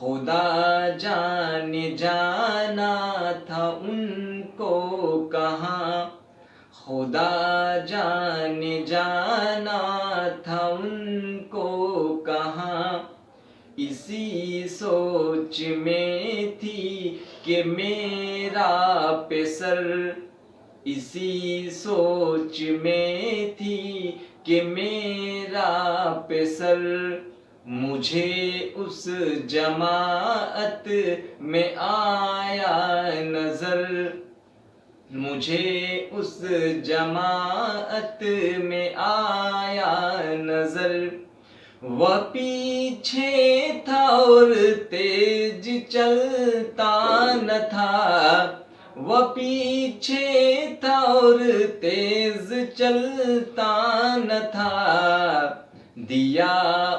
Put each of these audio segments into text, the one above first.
خدا جانے جانا تھا ان کو کہاں، خدا جانے جانا تھا ان کو کہاں، اسی سوچ میں تھی کہ میرا پیسر، اسی سوچ میں تھی کہ میرا پیسر، مجھے اس جماعت میں آیا نظر، مجھے اس جماعت میں آیا نظر، وہ پیچھے تھا اور تیز چلتا نہ تھا، وہ پیچھے تھا اور تیز چلتا نہ تھا، دیا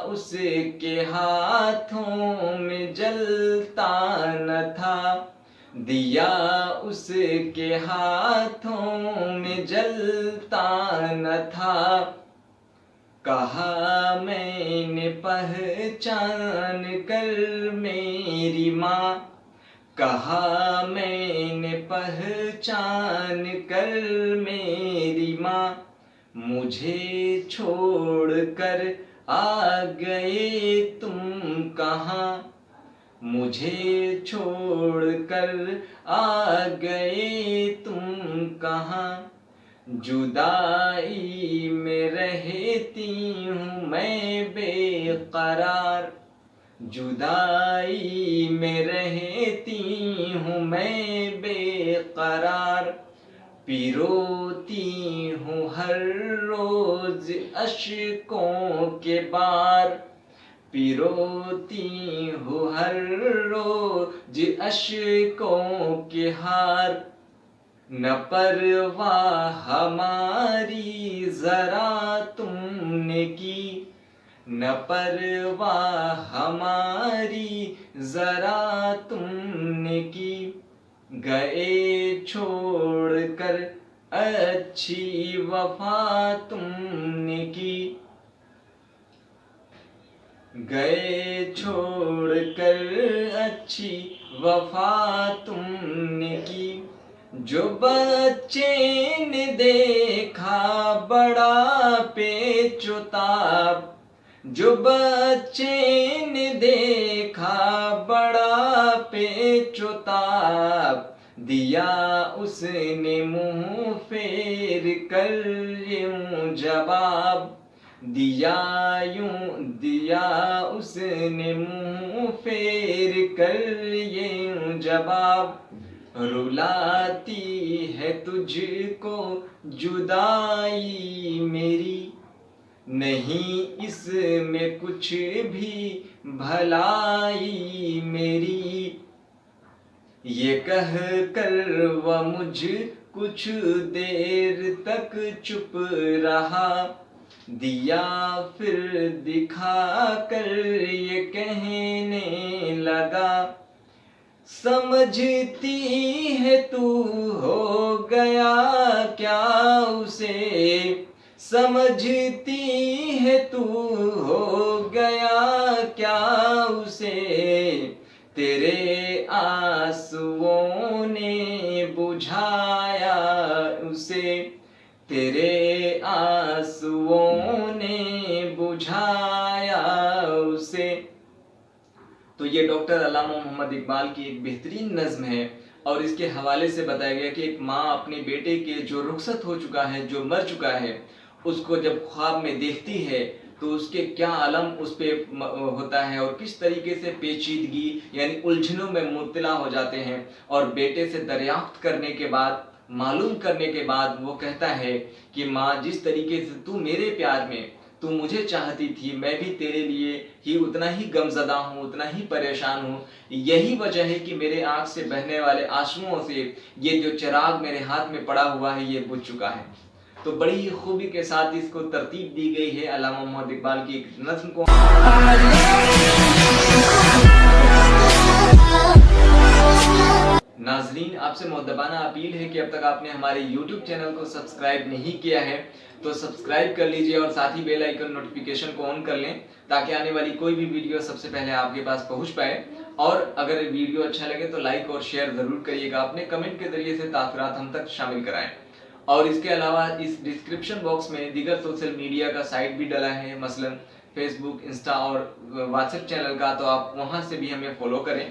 اس کے ہاتھوں میں جلتا نہ تھا، دیا اس کے ہاتھوں میں جلتا نہ تھا، کہا میں نے پہچان کر میری ماں، کہا میں نے پہچان کر میری ماں، مجھے چھوڑ کر آ گئے تم کہاں، مجھے چھوڑ کر آ گئے تم کہاں، جدائی میں رہتی ہوں میں بے قرار، جدائی میں رہتی ہوں میں بے قرار، پیروتی ہوں ہر روز اشکوں کے بار، پیروتی ہوں ہر روز اشکوں کے ہار، نہ پرواہ ہماری ذرا تم نے کی، نہ پرواہ ہماری ذرا تم نے کی، گئے چھوڑ کر اچھی وفا تم نے کی، گئے چھوڑ کر اچھی وفا تم نے کی، جو بچے نے دیکھا بڑا پیچ و تاب، جو بچے نے دیکھا بڑا پیچ و تاب، دیا اس نے منہ پھیر کر یوں جواب، دیا اس نے منہ پھیر کر یوں جواب، رلاتی ہے تجھ کو جدائی میری، نہیں اس میں کچھ بھی بھلائی میری، یہ کہہ کر وہ مجھ کچھ دیر تک چپ رہا، دیا پھر دکھا کر یہ کہنے لگا، سمجھتی ہے تو ہو گیا کیا اسے، سمجھتی ہے تو ہو گیا کیا اسے، تیرے آنسوؤں نے بجھایا اسے، تیرے آنسوؤں نے بجھایا اسے۔ تو یہ ڈاکٹر علامہ محمد اقبال کی ایک بہترین نظم ہے، اور اس کے حوالے سے بتایا گیا کہ ایک ماں اپنے بیٹے کے جو رخصت ہو چکا ہے، جو مر چکا ہے، اس کو جب خواب میں دیکھتی ہے تو اس کے کیا علم اس پہ ہوتا ہے، اور کس طریقے سے پیچیدگی یعنی الجھنوں میں مبتلا ہو جاتے ہیں، اور بیٹے سے دریافت کرنے کے بعد، معلوم کرنے کے بعد وہ کہتا ہے کہ ماں جس طریقے سے تو میرے پیار میں تو مجھے چاہتی تھی، میں بھی تیرے لیے ہی اتنا ہی غمزدہ ہوں، اتنا ہی پریشان ہوں، یہی وجہ ہے کہ میرے آنکھ سے بہنے والے آنسوؤں سے یہ جو چراغ میرے ہاتھ میں پڑا ہوا ہے یہ بجھ چکا ہے۔ تو بڑی ہی خوبی کے ساتھ اس کو ترتیب دی گئی ہے علامہ محمد اقبال کی ایک نظم کو۔ ناظرین، آپ سے مؤدبانہ اپیل ہے کہ اب تک آپ نے ہمارے یوٹیوب چینل کو سبسکرائب نہیں کیا ہے تو سبسکرائب کر لیجئے، اور ساتھ ہی بیل آئیکن نوٹیفیکیشن کو آن کر لیں تاکہ آنے والی کوئی بھی ویڈیو سب سے پہلے آپ کے پاس پہنچ پائے۔ اور اگر ویڈیو اچھا لگے تو لائک اور شیئر ضرور کریے گا، اپنے کمنٹ کے ذریعے سے تاثرات ہم تک شامل کرائیں۔ اور اس کے علاوہ اس ڈسکرپشن باکس میں دیگر سوشل میڈیا کا سائٹ بھی ڈلا ہے، مثلا فیس بک، انسٹا اور واٹس ایپ چینل کا، تو آپ وہاں سے بھی ہمیں فالو کریں۔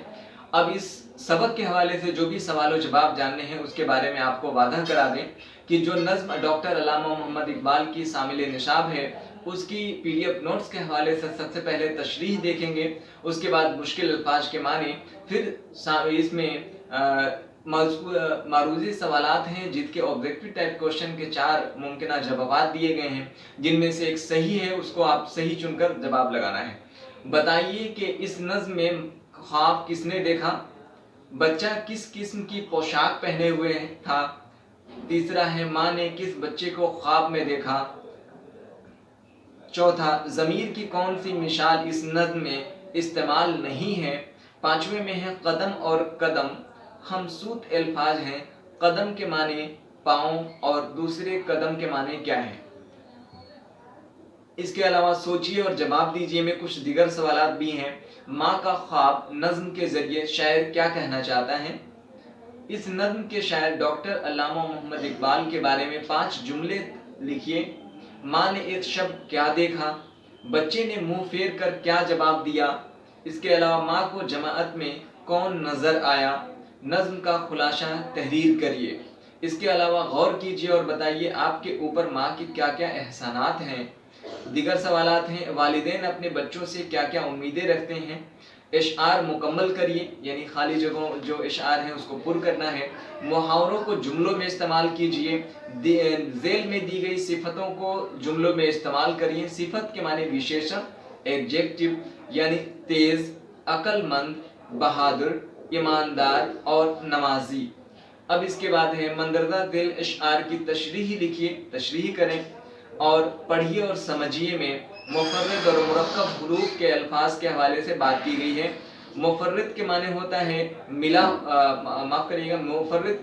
اب اس سبق کے حوالے سے جو بھی سوال و جواب جاننے ہیں اس کے بارے میں آپ کو وعدہ کرا دیں کہ جو نظم ڈاکٹر علامہ محمد اقبال کی شامل نشاب ہے اس کی پی ڈی ایف نوٹس کے حوالے سے سب سے پہلے تشریح دیکھیں گے، اس کے بعد مشکل الفاظ کے معنی، پھر اس میں معروضی سوالات ہیں جن کے آبجیکٹو ٹائپ کوشچن کے 4 ممکنہ جوابات دیے گئے ہیں، جن میں سے ایک صحیح ہے، اس کو آپ صحیح چن کر جواب لگانا ہے۔ بتائیے کہ اس نظم میں خواب کس نے دیکھا؟ بچہ کس قسم کی پوشاک پہنے ہوئے تھا؟ تیسرا ہے ماں نے کس بچے کو خواب میں دیکھا؟ چوتھا ضمیر کی کون سی مثال اس نظم میں استعمال نہیں ہے؟ پانچویں میں ہے قدم اور قدم ہمسوت الفاظ ہیں، قدم کے معنی پاؤں اور دوسرے قدم کے معنی کیا ہیں؟ اس کے علاوہ سوچیے اور جواب دیجیے میں کچھ دیگر سوالات بھی ہیں۔ ماں کا خواب نظم کے ذریعے شاعر کیا کہنا چاہتا ہے؟ اس نظم کے شاعر ڈاکٹر علامہ محمد اقبال کے بارے میں 5 جملے لکھیے۔ ماں نے ایک شب کیا دیکھا؟ بچے نے منہ پھیر کر کیا جواب دیا؟ اس کے علاوہ ماں کو جماعت میں کون نظر آیا؟ نظم کا خلاصہ تحریر کریے۔ اس کے علاوہ غور کیجیے اور بتائیے آپ کے اوپر ماں کی کیا کیا احسانات ہیں۔ دیگر سوالات ہیں، والدین اپنے بچوں سے کیا کیا امیدیں رکھتے ہیں؟ اشعار مکمل کریے، یعنی خالی جگہوں جو اشعار ہیں اس کو پر کرنا ہے۔ محاوروں کو جملوں میں استعمال کیجیے، ذیل میں دی گئی صفتوں کو جملوں میں استعمال کریے۔ صفت کے معنی وشیشن، ایڈجیکٹو، یعنی تیز، عقل مند، بہادر، ایماندار اور نمازی۔ اب اس کے بعد ہے مندرجہ ذیل اشعار کی تشریح لکھیے، تشریح کریں اور پڑھیے اور سمجھیے میں مفرد اور مرکب حروف کے الفاظ کے حوالے سے بات کی گئی ہے۔ مفرد کے معنی ہوتا ہے ملا، معاف کریے گا،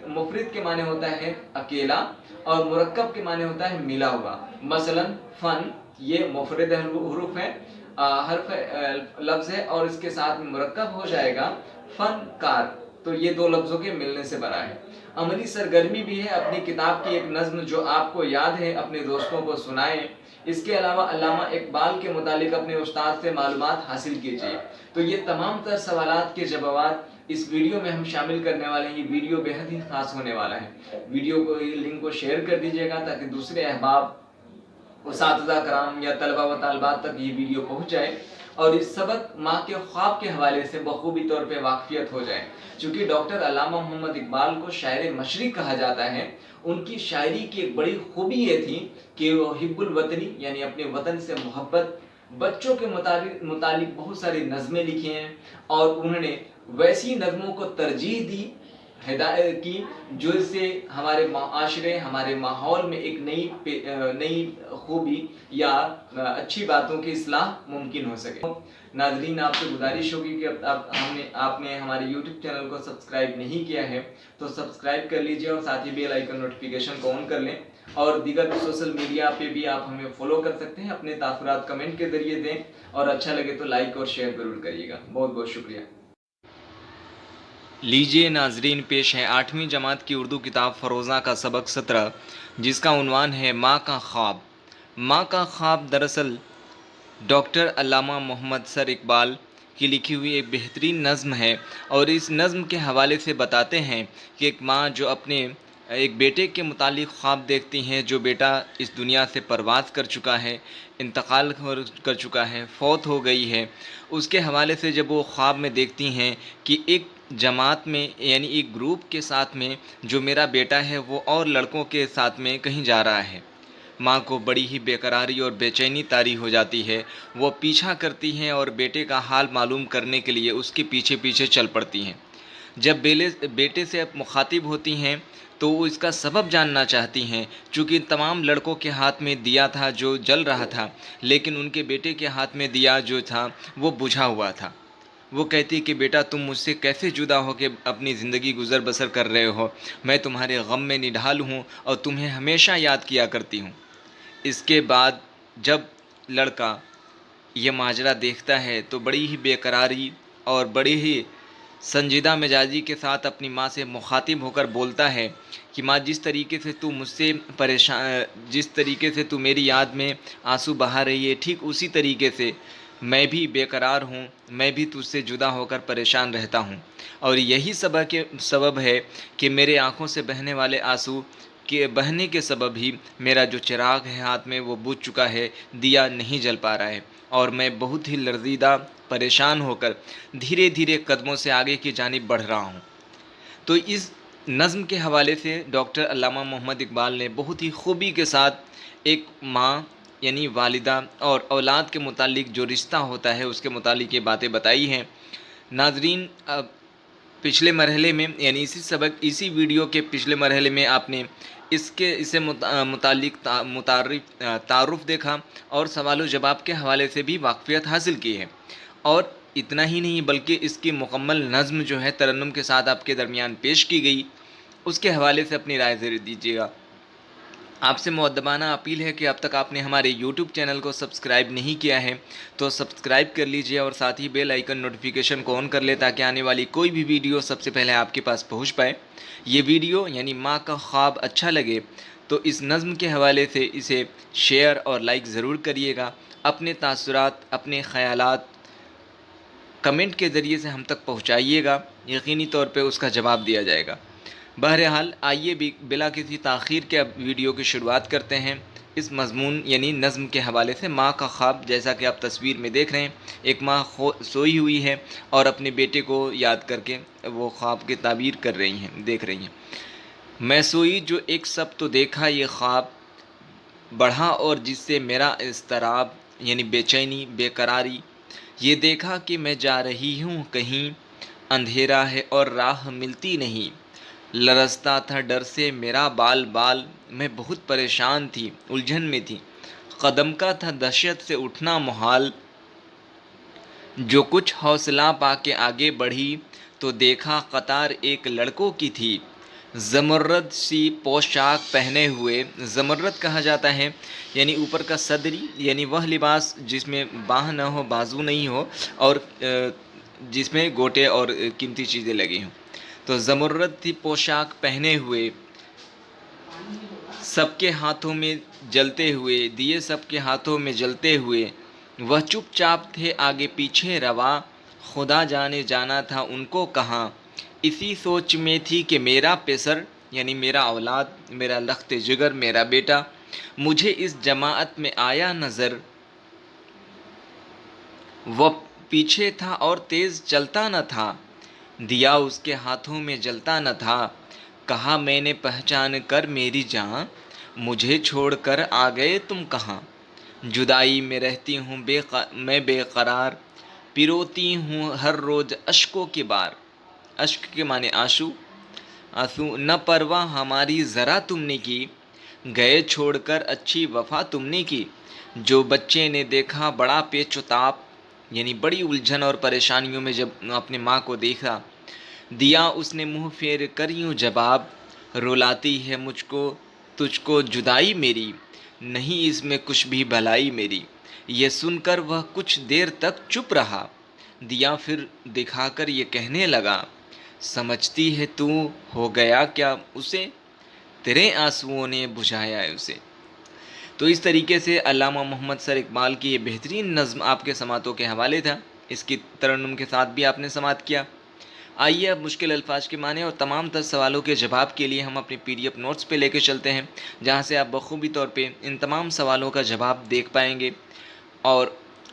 مفرد کے معنی ہوتا ہے اکیلا اور مرکب کے معنی ہوتا ہے ملا ہوا۔ مثلا فن، یہ مفرد حروف ہے، حرف لفظ ہے اور اس کے ساتھ مرکب ہو جائے گا فن کار، تو یہ 2 لفظوں کے ملنے سے بنا ہے۔ عملی سرگرمی بھی ہے، اپنی کتاب کی ایک نظم جو آپ کو یاد ہے اپنے دوستوں کو سنائیں۔ اس کے علاوہ علامہ اقبال کے متعلق اپنے استاد سے معلومات حاصل کیجیے۔ تو یہ تمام تر سوالات کے جوابات اس ویڈیو میں ہم شامل کرنے والے ہیں۔ یہ ویڈیو بہت ہی خاص ہونے والا ہے۔ ویڈیو کو لنک کو شیئر کر دیجیے گا تاکہ دوسرے احباب، اساتذہ کرام یا طلبہ و طالبات تک یہ ویڈیو پہنچ جائے اور اس سبق ماں کے خواب کے حوالے سے بخوبی طور پہ واقفیت ہو جائے۔ چونکہ ڈاکٹر علامہ محمد اقبال کو شاعر مشرق کہا جاتا ہے، ان کی شاعری کی ایک بڑی خوبی یہ تھی کہ وہ حب الوطنی یعنی اپنے وطن سے محبت، بچوں کے متعلق بہت ساری نظمیں لکھی ہیں اور انہوں نے ویسی نظموں کو ترجیح دی، ہدایت کی جو سے ہمارے معاشرے، ہمارے ماحول میں ایک نئی خوبی یا اچھی باتوں کی اصلاح ممکن ہو سکے۔ ناظرین، آپ سے گزارش ہوگی کہ آپ نے ہمارے یوٹیوب چینل کو سبسکرائب نہیں کیا ہے تو سبسکرائب کر لیجئے اور ساتھ ہی بیل آئیکن نوٹیفیکیشن کو آن کر لیں، اور دیگر سوشل میڈیا پہ بھی آپ ہمیں فالو کر سکتے ہیں۔ اپنے تاثرات کمنٹ کے ذریعے دیں اور اچھا لگے تو لائک اور شیئر ضرور کریے گا۔ بہت بہت شکریہ۔ لیجیے ناظرین، پیش ہے 8ویں جماعت کی اردو کتاب فروزہ کا سبق 17، جس کا عنوان ہے ماں کا خواب۔ ماں کا خواب دراصل ڈاکٹر علامہ محمد سر اقبال کی لکھی ہوئی ایک بہترین نظم ہے، اور اس نظم کے حوالے سے بتاتے ہیں کہ ایک ماں جو اپنے ایک بیٹے کے متعلق خواب دیکھتی ہیں، جو بیٹا اس دنیا سے پرواز کر چکا ہے، انتقال کر چکا ہے، فوت ہو گئی ہے، اس کے حوالے سے جب وہ خواب میں دیکھتی ہیں کہ ایک جماعت میں یعنی ایک گروپ کے ساتھ میں جو میرا بیٹا ہے وہ اور لڑکوں کے ساتھ میں کہیں جا رہا ہے، ماں کو بڑی ہی بے قراری اور بے چینی طاری ہو جاتی ہے۔ وہ پیچھا کرتی ہیں اور بیٹے کا حال معلوم کرنے کے لیے اس کے پیچھے پیچھے چل پڑتی ہیں۔ جب بیٹے سے مخاطب ہوتی ہیں تو وہ اس کا سبب جاننا چاہتی ہیں، چونکہ تمام لڑکوں کے ہاتھ میں دیا تھا جو جل رہا تھا، لیکن ان کے بیٹے کے ہاتھ میں دیا جو تھا وہ بجھا ہوا تھا۔ وہ کہتی کہ بیٹا تم مجھ سے کیسے جدا ہو کے اپنی زندگی گزر بسر کر رہے ہو، میں تمہارے غم میں نڈھال ہوں اور تمہیں ہمیشہ یاد کیا کرتی ہوں۔ اس کے بعد جب لڑکا یہ ماجرا دیکھتا ہے تو بڑی ہی بے قراری اور بڑی ہی سنجیدہ مزاجی کے ساتھ اپنی ماں سے مخاطب ہو کر بولتا ہے کہ ماں، جس طریقے سے تو مجھ سے جس طریقے سے تو میری یاد میں آنسو بہا رہی ہے، ٹھیک اسی طریقے سے میں بھی بے قرار ہوں، میں بھی تجھ سے جدا ہو کر پریشان رہتا ہوں، اور یہی سبب ہے کہ میرے آنکھوں سے بہنے والے آنسو کے بہنے کے سبب ہی میرا جو چراغ ہے ہاتھ میں وہ بجھ چکا ہے، دیا نہیں جل پا رہا ہے، اور میں بہت ہی لرزیدہ پریشان ہو کر دھیرے دھیرے قدموں سے آگے کی جانب بڑھ رہا ہوں۔ تو اس نظم کے حوالے سے ڈاکٹر علامہ محمد اقبال نے بہت ہی خوبی کے ساتھ ایک ماں یعنی والدہ اور اولاد کے متعلق جو رشتہ ہوتا ہے اس کے متعلق یہ باتیں بتائی ہیں۔ ناظرین، پچھلے مرحلے میں یعنی اسی ویڈیو کے پچھلے مرحلے میں آپ نے اسے متعلق تعارف دیکھا اور سوال و جواب کے حوالے سے بھی واقفیت حاصل کی ہے، اور اتنا ہی نہیں بلکہ اس کی مکمل نظم جو ہے ترنم کے ساتھ آپ کے درمیان پیش کی گئی، اس کے حوالے سے اپنی رائے ضرور دیجیے گا۔ آپ سے مؤدبانہ اپیل ہے کہ اب تک آپ نے ہمارے یوٹیوب چینل کو سبسکرائب نہیں کیا ہے تو سبسکرائب کر لیجئے، اور ساتھ ہی بیل آئیکن نوٹیفیکیشن کو آن کر لیں تاکہ آنے والی کوئی بھی ویڈیو سب سے پہلے آپ کے پاس پہنچ پائے۔ یہ ویڈیو یعنی ماں کا خواب اچھا لگے تو اس نظم کے حوالے سے اسے شیئر اور لائک ضرور کریے گا۔ اپنے تاثرات، اپنے خیالات کمنٹ کے ذریعے سے ہم تک پہنچائیے گا، یقینی طور پہ اس کا جواب دیا جائے گا۔ بہرحال آئیے بلا کسی تاخیر کے اب ویڈیو کی شروعات کرتے ہیں۔ اس مضمون یعنی نظم کے حوالے سے ماں کا خواب، جیسا کہ آپ تصویر میں دیکھ رہے ہیں، ایک ماں سوئی ہوئی ہے اور اپنے بیٹے کو یاد کر کے وہ خواب کی تعبیر کر رہی ہیں، دیکھ رہی ہیں۔ میں سوئی جو ایک سب تو دیکھا یہ خواب بڑھا، اور جس سے میرا اضطراب یعنی بے چینی، بے قراری، یہ دیکھا کہ میں جا رہی ہوں کہیں، اندھیرا ہے اور راہ ملتی نہیں، لرزتا تھا ڈر سے میرا بال بال، میں بہت پریشان تھی، الجھن میں تھی، قدم کا تھا دہشت سے اٹھنا محال، جو کچھ حوصلہ پا کے آگے بڑھی تو دیکھا قطار ایک لڑکوں کی تھی، زمرد سی پوشاک پہنے ہوئے۔ زمرد کہا جاتا ہے یعنی اوپر کا صدری، یعنی وہ لباس جس میں باہ نہ ہو، بازو نہیں ہو، اور جس میں گوٹے اور قیمتی چیزیں لگی ہوں۔ تو زمرد تھی پوشاک پہنے ہوئے، سب کے ہاتھوں میں جلتے ہوئے دیے، سب کے ہاتھوں میں جلتے ہوئے، وہ چپ چاپ تھے آگے پیچھے روا، خدا جانے جانا تھا ان کو کہاں، اسی سوچ میں تھی کہ میرا پیسر یعنی میرا اولاد، میرا لخت جگر، میرا بیٹا مجھے اس جماعت میں آیا نظر، وہ پیچھے تھا اور تیز چلتا نہ تھا، دیا اس کے ہاتھوں میں جلتا نہ تھا، کہا میں نے پہچان کر میری جان، مجھے چھوڑ کر آ گئے تم کہاں، جدائی میں رہتی ہوں میں بے قرار، پیروتی ہوں ہر روز اشکوں کے بار، اشک کے معنی آنسو، نہ پرواہ ہماری ذرا تم نے کی، گئے چھوڑ کر اچھی وفا تم نے کی، جو بچے نے دیکھا بڑا پیچ و تاب، یعنی بڑی الجھن اور پریشانیوں میں جب اپنے ماں کو دیکھا، دیا اس نے منہ پھیر کر یوں جواب، رلاتی ہے مجھ کو تجھ کو جدائی میری، نہیں اس میں کچھ بھی بھلائی میری، یہ سن کر وہ کچھ دیر تک چپ رہا، دیا پھر دکھا کر یہ کہنے لگا، سمجھتی ہے تو ہو گیا کیا اسے، تیرے آنسوؤں نے بجھایا ہے اسے۔ تو اس طریقے سے علامہ محمد سر اقبال کی یہ بہترین نظم آپ کے سماعتوں کے حوالے تھا، اس کی ترنم کے ساتھ بھی آپ نے سماعت کیا۔ آئیے اب مشکل الفاظ کے معنی اور تمام تر سوالوں کے جواب کے لیے ہم اپنی PDF نوٹس پہ لے کے چلتے ہیں، جہاں سے آپ بخوبی طور پہ ان تمام سوالوں کا جواب دیکھ پائیں گے اور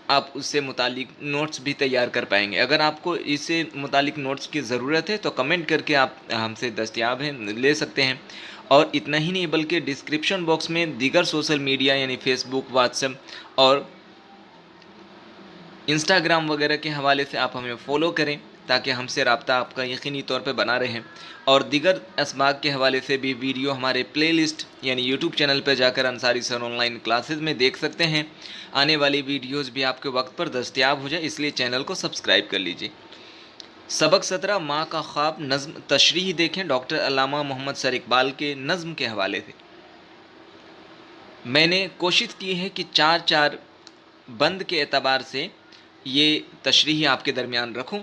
آپ اس سے متعلق نوٹس بھی تیار کر پائیں گے۔ اگر آپ کو اس سے متعلق نوٹس کی ضرورت ہے تو کمنٹ کر کے آپ ہم سے دستیاب ہیں، لے سکتے ہیں، اور اتنا ہی نہیں بلکہ ڈسکرپشن باکس میں دیگر سوشل میڈیا یعنی فیس بک، واٹس ایپ اور انسٹاگرام وغیرہ کے حوالے سے آپ ہمیں فالو کریں تاکہ ہم سے رابطہ آپ کا یقینی طور پہ بنا رہے، اور دیگر اسباق کے حوالے سے بھی ویڈیو ہمارے پلے لسٹ یعنی یوٹیوب چینل پہ جا کر انصاری سر آن لائن کلاسز میں دیکھ سکتے ہیں۔ آنے والی ویڈیوز بھی آپ کے وقت پر دستیاب ہو جائے، اس لیے چینل کو سبسکرائب کر لیجیے۔ سبق 17 ماں کا خواب نظم تشریح دیکھیں ڈاکٹر علامہ محمد سر اقبال کے نظم کے حوالے سے۔ میں نے کوشش کی ہے کہ چار بند کے اعتبار سے یہ تشریح آپ کے درمیان رکھوں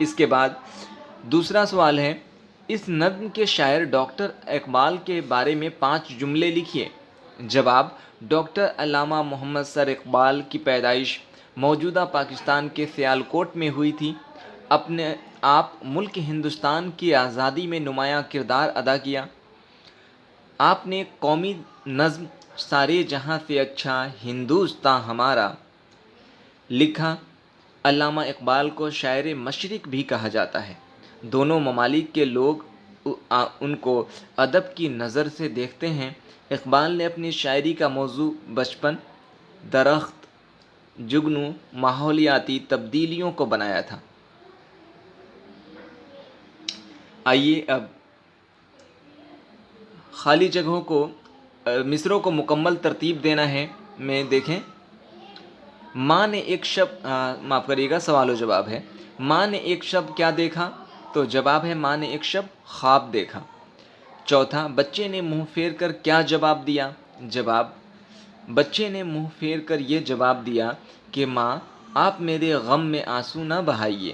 اس کے بعد دوسرا سوال ہے، اس نظم کے شاعر ڈاکٹر اقبال کے بارے میں 5 جملے لکھیے۔ جواب، ڈاکٹر علامہ محمد سر اقبال کی پیدائش موجودہ پاکستان کے سیالکوٹ میں ہوئی تھی۔ اپنے آپ ملک ہندوستان کی آزادی میں نمایاں کردار ادا کیا۔ آپ نے قومی نظم سارے جہاں سے اچھا ہندوستاں ہمارا لکھا۔ علامہ اقبال کو شاعر مشرق بھی کہا جاتا ہے۔ دونوں ممالک کے لوگ ان کو ادب کی نظر سے دیکھتے ہیں۔ اقبال نے اپنی شاعری کا موضوع بچپن، درخت، جگنو، ماحولیاتی تبدیلیوں کو بنایا تھا۔ آئیے اب خالی جگہوں کو مصروں کو مکمل ترتیب دینا ہے۔ میں دیکھیں، ماں نے ایک شب معاف کریے گا، سوال و جواب ہے۔ ماں نے ایک شب کیا دیکھا؟ تو جواب ہے، ماں نے ایک شب خواب دیکھا۔ چوتھا، بچے نے منہ پھیر کر کیا جواب دیا؟ جواب، بچے نے منہ پھیر کر یہ جواب دیا کہ ماں، آپ میرے غم میں آنسو نہ بہائیے،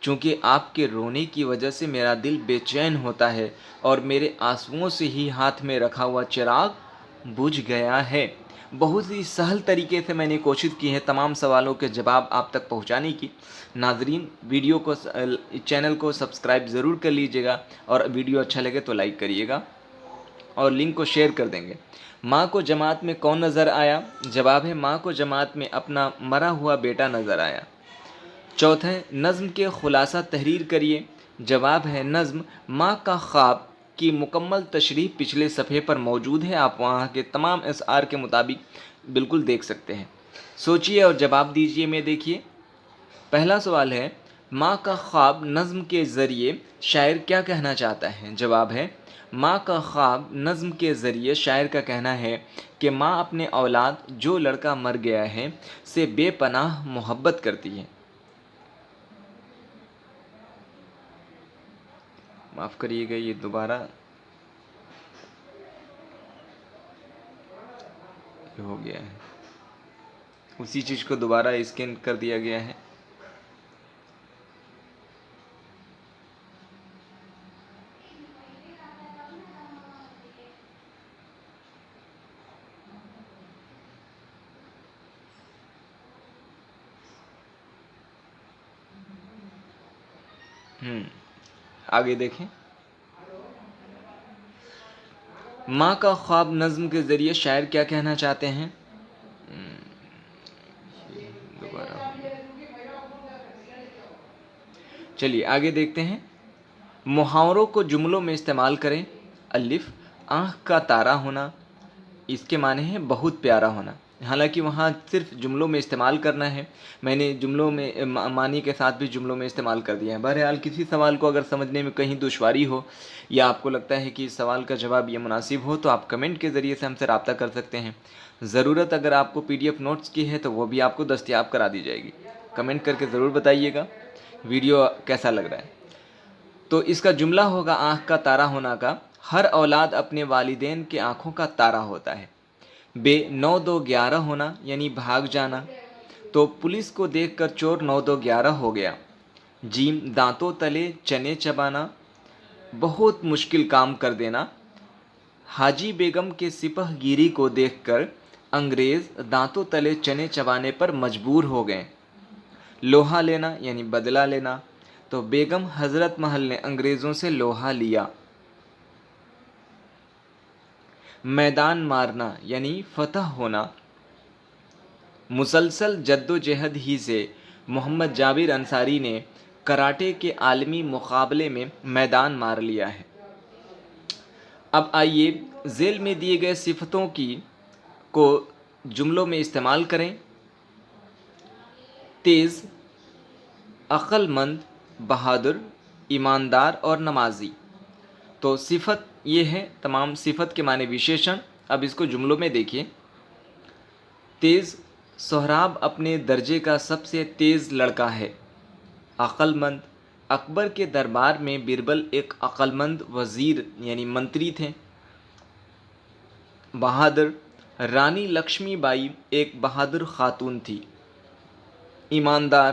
چونکہ آپ کے رونے کی وجہ سے میرا دل بے چین ہوتا ہے اور میرے آنسوؤں سے ہی ہاتھ میں رکھا ہوا چراغ بجھ گیا ہے۔ بہت ہی سہل طریقے سے میں نے کوشش کی ہے تمام سوالوں کے جواب آپ تک پہنچانے کی۔ ناظرین، ویڈیو کو چینل کو سبسکرائب ضرور کر لیجیے گا، اور ویڈیو اچھا لگے تو لائک کریے گا اور لنک کو شیئر کر دیں گے۔ ماں کو جماعت میں کون نظر آیا؟ جواب ہے، ماں کو جماعت میں اپنا مرا ہوا بیٹا نظر آیا۔ چوتھا، نظم کے خلاصہ تحریر کریے۔ جواب ہے، نظم ماں کا خواب کی مکمل تشریح پچھلے صفحے پر موجود ہے، آپ وہاں کے تمام اشعار کے مطابق بالکل دیکھ سکتے ہیں۔ سوچئے اور جواب دیجئے میں۔ دیکھیے، پہلا سوال ہے، ماں کا خواب نظم کے ذریعے شاعر کیا کہنا چاہتا ہے؟ جواب ہے، ماں کا خواب نظم کے ذریعے شاعر کا کہنا ہے کہ ماں اپنے اولاد جو لڑکا مر گیا ہے سے بے پناہ محبت کرتی ہے۔ معاف کریے گا، یہ دوبارہ ہو گیا ہے، اسی چیز کو دوبارہ اسکین کر دیا گیا ہے۔ آگے دیکھیں، ماں کا خواب نظم کے ذریعے شاعر کیا کہنا چاہتے ہیں؟ دوبارہ ہو گیا۔ چلیے آگے دیکھتے ہیں۔ محاوروں کو جملوں میں استعمال کریں۔ الف، آنکھ کا تارا ہونا، اس کے معنی ہے بہت پیارا ہونا۔ حالانکہ وہاں صرف جملوں میں استعمال کرنا ہے، میں نے جملوں میں معنی کے ساتھ بھی جملوں میں استعمال کر دیا ہے۔ بہرحال کسی سوال کو اگر سمجھنے میں کہیں دشواری ہو یا آپ کو لگتا ہے کہ اس سوال کا جواب یہ مناسب ہو تو آپ کمنٹ کے ذریعے سے ہم سے رابطہ کر سکتے ہیں۔ ضرورت اگر آپ کو PDF نوٹس کی ہے تو وہ بھی آپ کو دستیاب کرا دی جائے گی۔ کمنٹ کر کے ضرور بتائیے گا ویڈیو کیسا لگ رہا ہے۔ تو اس کا جملہ ہوگا آنکھ کا تارا ہونا کا، ہر اولاد اپنے والدین کے آنکھوں کا تارا ہوتا ہے۔ بے، 9 2 11 ہونا یعنی بھاگ جانا، تو پولیس کو دیکھ کر چور 9 2 11 ہو گیا۔ جیم، دانتوں تلے چنے چبانا، بہت مشکل کام کر دینا، حاجی بیگم کے سپہ گیری کو دیکھ کر انگریز دانتوں تلے چنے چبانے پر مجبور ہو گئے۔ لوہا لینا یعنی بدلہ لینا، تو بیگم حضرت محل نے انگریزوں سے لوہا لیا۔ میدان مارنا یعنی فتح ہونا، مسلسل جد و جہد ہی سے محمد جابر انصاری نے کراٹے کے عالمی مقابلے میں میدان مار لیا ہے۔ اب آئیے ذیل میں دیے گئے صفتوں کو جملوں میں استعمال کریں۔ تیز، عقل مند، بہادر، ایماندار اور نمازی، تو صفت یہ ہے، تمام صفت کے معنی وشیشن۔ اب اس کو جملوں میں دیکھیے۔ تیز، سہراب اپنے درجے کا سب سے تیز لڑکا ہے۔ عقل مند، اکبر کے دربار میں بربل ایک عقل مند وزیر یعنی منتری تھے۔ بہادر، رانی لکشمی بائی ایک بہادر خاتون تھی۔ ایماندار،